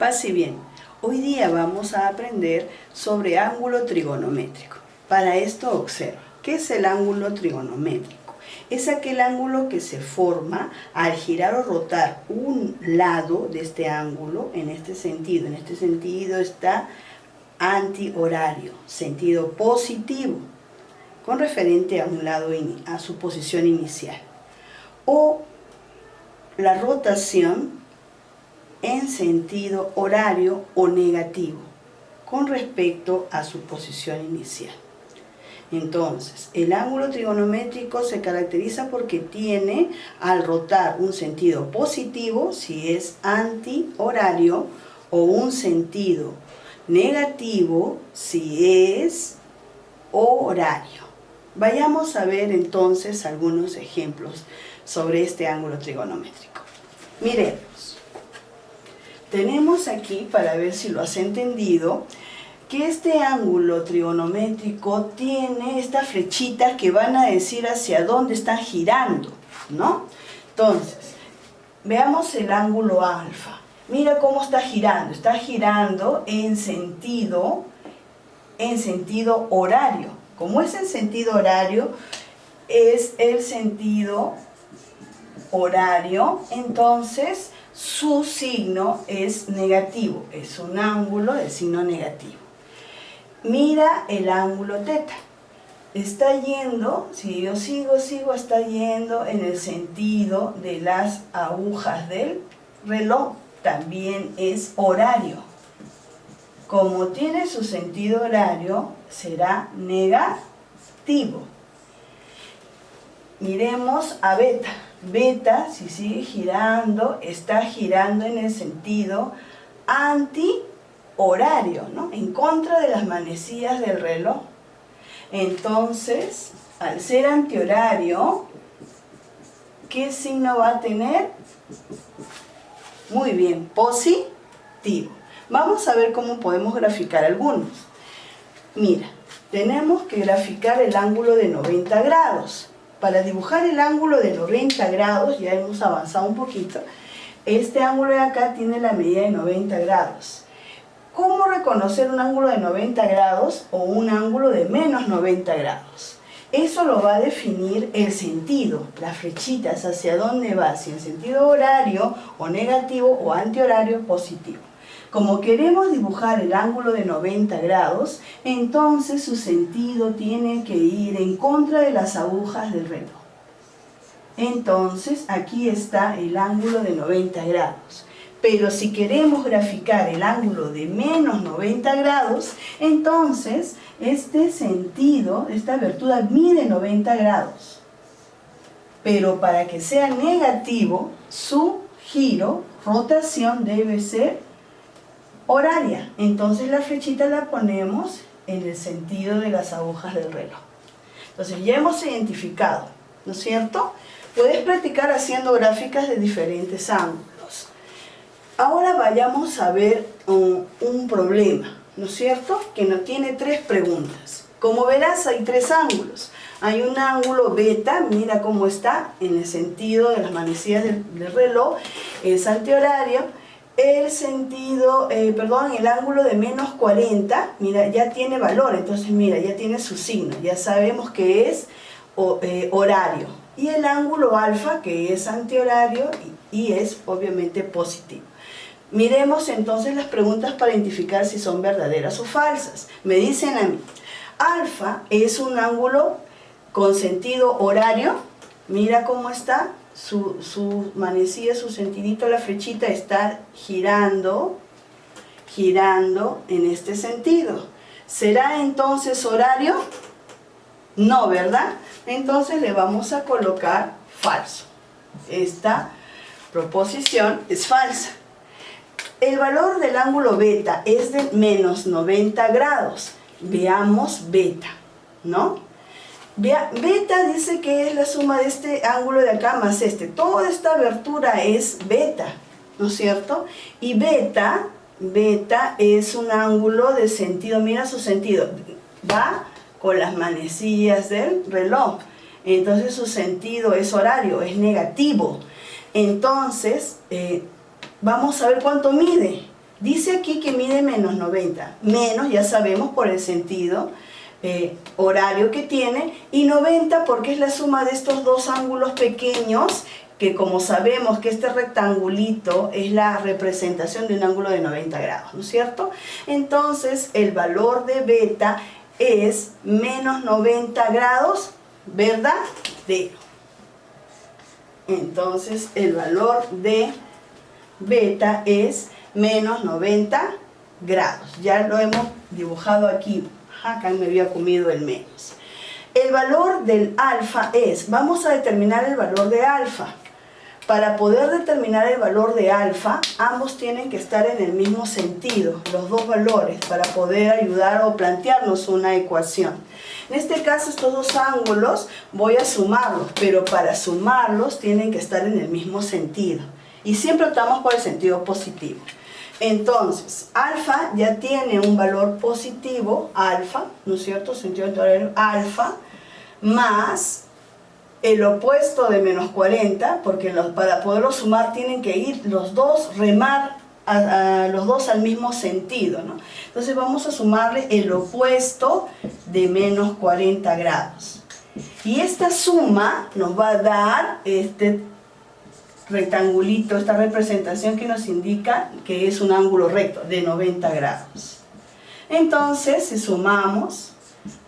Paz y bien. Hoy día vamos a aprender sobre ángulo trigonométrico. Para esto observa, ¿qué es el ángulo trigonométrico? Es aquel ángulo que se forma al girar o rotar un lado de este ángulo en este sentido. En este sentido está antihorario, sentido positivo, con referente a un lado, a su posición inicial. O la rotación en sentido horario o negativo, con respecto a su posición inicial. Entonces, el ángulo trigonométrico se caracteriza porque tiene, al rotar, un sentido positivo, si es antihorario, o un sentido negativo, si es horario. Vayamos a ver entonces algunos ejemplos sobre este ángulo trigonométrico. Miremos. Tenemos aquí, para ver si lo has entendido, que este ángulo trigonométrico tiene estas flechitas que van a decir hacia dónde están girando, ¿no? Entonces, veamos el ángulo alfa. Mira cómo está girando en sentido horario. Como es en sentido horario, es el sentido horario, entonces su signo es negativo, es un ángulo de signo negativo. Mira el ángulo teta, está yendo, si yo sigo, está yendo en el sentido de las agujas del reloj, también es horario. Como tiene su sentido horario, será negativo. Miremos a beta. Beta, si sigue girando, está girando en el sentido antihorario, ¿no? En contra de las manecillas del reloj. Entonces, al ser antihorario, ¿qué signo va a tener? Muy bien, positivo. Vamos a ver cómo podemos graficar algunos. Mira, tenemos que graficar el ángulo de 90 grados. Para dibujar el ángulo de 90 grados, ya hemos avanzado un poquito, este ángulo de acá tiene la medida de 90 grados. ¿Cómo reconocer un ángulo de 90 grados o un ángulo de menos 90 grados? Eso lo va a definir el sentido, las flechitas, hacia dónde va, si en sentido horario o negativo o antihorario positivo. Como queremos dibujar el ángulo de 90 grados, entonces su sentido tiene que ir en contra de las agujas del reloj. Entonces, aquí está el ángulo de 90 grados. Pero si queremos graficar el ángulo de menos 90 grados, entonces este sentido, esta abertura mide 90 grados. Pero para que sea negativo, su giro, rotación debe ser horaria. Entonces la flechita la ponemos en el sentido de las agujas del reloj. Entonces ya hemos identificado, ¿no es cierto? Puedes practicar haciendo gráficas de diferentes ángulos. Ahora vayamos a ver un problema, ¿no es cierto? Que nos tiene tres preguntas. Como verás, hay tres ángulos. Hay un ángulo beta, mira cómo está, en el sentido de las manecillas del reloj, es antihorario. El ángulo de menos 40, mira, ya tiene valor, entonces mira, ya tiene su signo, ya sabemos que es horario. Y el ángulo alfa, que es antihorario y es obviamente positivo. Miremos entonces las preguntas para identificar si son verdaderas o falsas. Me dicen a mí, alfa es un ángulo con sentido horario, mira cómo está. Su manecilla, su sentidito, la flechita está girando en este sentido. ¿Será entonces horario? No, ¿verdad? Entonces le vamos a colocar falso. Esta proposición es falsa. El valor del ángulo beta es de menos 90 grados. Veamos beta, ¿no? Beta dice que es la suma de este ángulo de acá más este. Toda esta abertura es beta, ¿no es cierto? Y beta es un ángulo de sentido, mira su sentido, va con las manecillas del reloj. Entonces su sentido es horario, es negativo. Entonces, vamos a ver cuánto mide. Dice aquí que mide menos 90. Menos, ya sabemos, por el sentido horario que tiene. Y 90 porque es la suma de estos dos ángulos pequeños, que como sabemos que este rectangulito es la representación de un ángulo de 90 grados, ¿no es cierto? Entonces el valor de beta es menos 90 grados verdadero. Entonces el valor de beta es menos 90 grados. Ya lo hemos dibujado aquí. Acá me había comido el menos. El valor del alfa es, vamos a determinar el valor de alfa. Para poder determinar el valor de alfa, ambos tienen que estar en el mismo sentido, los dos valores, para poder ayudar o plantearnos una ecuación. En este caso, estos dos ángulos voy a sumarlos, pero para sumarlos tienen que estar en el mismo sentido. Y siempre optamos por el sentido positivo. Entonces, alfa ya tiene un valor positivo, alfa, ¿no es cierto? Sentido horario, alfa, más el opuesto de menos 40, porque para poderlo sumar tienen que ir los dos, remar a los dos al mismo sentido, ¿no? Entonces vamos a sumarle el opuesto de menos 40 grados. Y esta suma nos va a dar este rectangulito, esta representación que nos indica que es un ángulo recto de 90 grados. Entonces, si sumamos,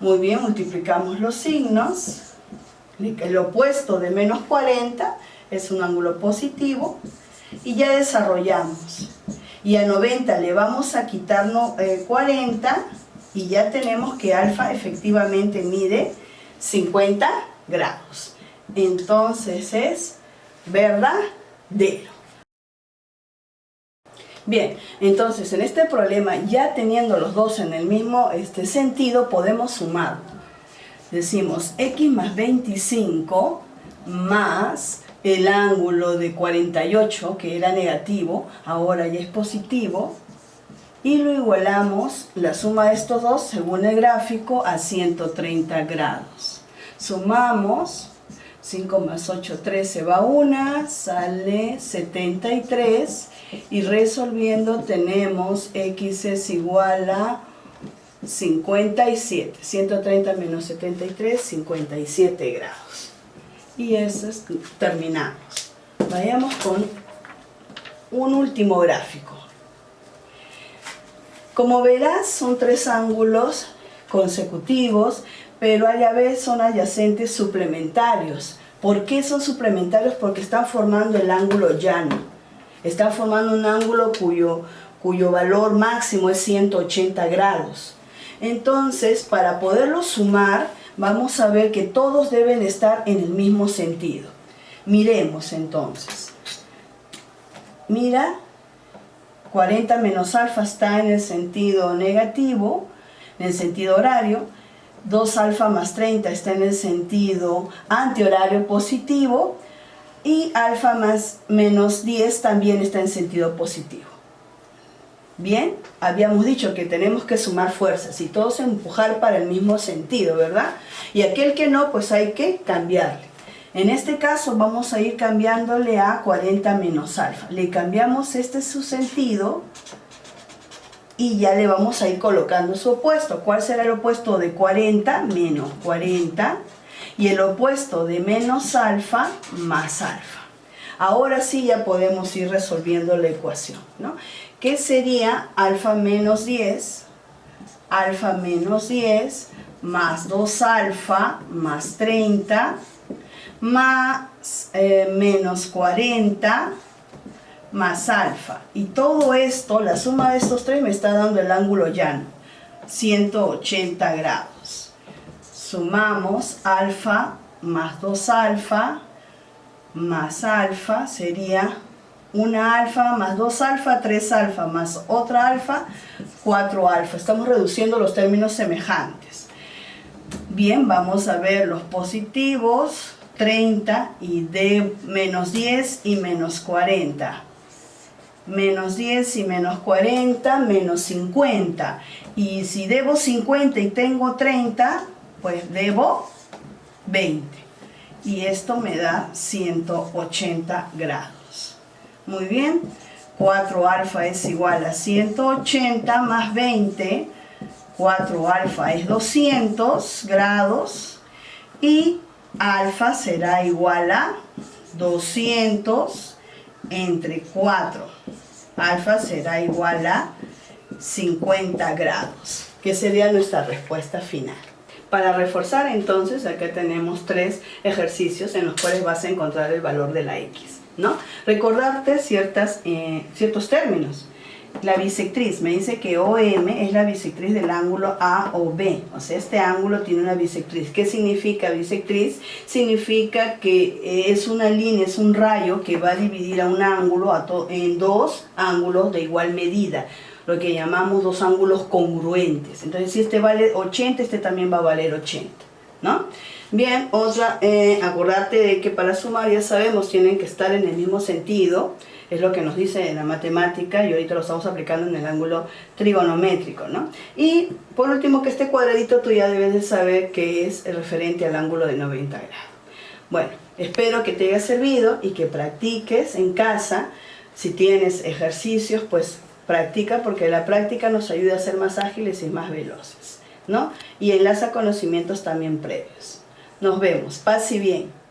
muy bien, multiplicamos los signos. El opuesto de menos 40 es un ángulo positivo y ya desarrollamos. Y a 90 le vamos a quitar 40 y ya tenemos que alfa efectivamente mide 50 grados. Entonces es verdadero. Bien, entonces en este problema, ya teniendo los dos en el mismo sentido, podemos sumar. Decimos x más 25 más el ángulo de 48, que era negativo, ahora ya es positivo, y lo igualamos, la suma de estos dos, según el gráfico, a 130 grados. Sumamos, 5 más 8, 13 va 1, sale 73, y resolviendo tenemos x es igual a 57, 130 menos 73, 57 grados. Y eso es, terminamos. Vayamos con un último gráfico. Como verás, son tres ángulos consecutivos, pero a la vez son adyacentes suplementarios. ¿Por qué son suplementarios? Porque están formando el ángulo llano. Están formando un ángulo cuyo valor máximo es 180 grados. Entonces, para poderlo sumar, vamos a ver que todos deben estar en el mismo sentido. Miremos entonces. Mira, 40 menos alfa está en el sentido negativo, en el sentido horario. 2 alfa más 30 está en el sentido antihorario positivo. Y alfa más menos 10 también está en sentido positivo. Bien, habíamos dicho que tenemos que sumar fuerzas y todos empujar para el mismo sentido, ¿verdad? Y aquel que no, pues hay que cambiarle. En este caso vamos a ir cambiándole a 40 menos alfa. Le cambiamos su sentido y ya le vamos a ir colocando su opuesto. ¿Cuál será el opuesto de 40? Menos 40. Y el opuesto de menos alfa más alfa. Ahora sí ya podemos ir resolviendo la ecuación, ¿no? ¿Qué sería alfa menos 10? Alfa menos 10 más 2 alfa más 30 más menos 40 más alfa. Y todo esto, la suma de estos tres me está dando el ángulo llano, 180 grados. Sumamos alfa más 2 alfa más alfa, sería una alfa más 2 alfa, 3 alfa más otra alfa, 4 alfa. Estamos reduciendo los términos semejantes. Bien, vamos a ver los positivos, 30 y de menos 10 y menos 40. Menos 10 y menos 40, menos 50. Y si debo 50 y tengo 30, pues debo 20. Y esto me da 180 grados. Muy bien, 4 alfa es igual a 180 más 20, 4 alfa es 200 grados y alfa será igual a 200 entre 4. Alfa será igual a 50 grados, que sería nuestra respuesta final. Para reforzar entonces, acá tenemos 3 ejercicios en los cuales vas a encontrar el valor de la X, ¿no? Recordarte ciertos términos. La bisectriz, me dice que OM es la bisectriz del ángulo AOB, o sea, este ángulo tiene una bisectriz. ¿Qué significa bisectriz? Significa que es una línea, es un rayo que va a dividir a un ángulo en dos ángulos de igual medida, lo que llamamos dos ángulos congruentes. Entonces, si este vale 80, este también va a valer 80, ¿no? Bien, acordate de que para sumar, ya sabemos, tienen que estar en el mismo sentido. Es lo que nos dice la matemática y ahorita lo estamos aplicando en el ángulo trigonométrico, ¿no? Y por último, que este cuadradito tú ya debes de saber que es el referente al ángulo de 90 grados. Bueno, espero que te haya servido y que practiques en casa. Si tienes ejercicios, pues practica, porque la práctica nos ayuda a ser más ágiles y más veloces, ¿no? Y enlaza conocimientos también previos. Nos vemos. Paz y bien.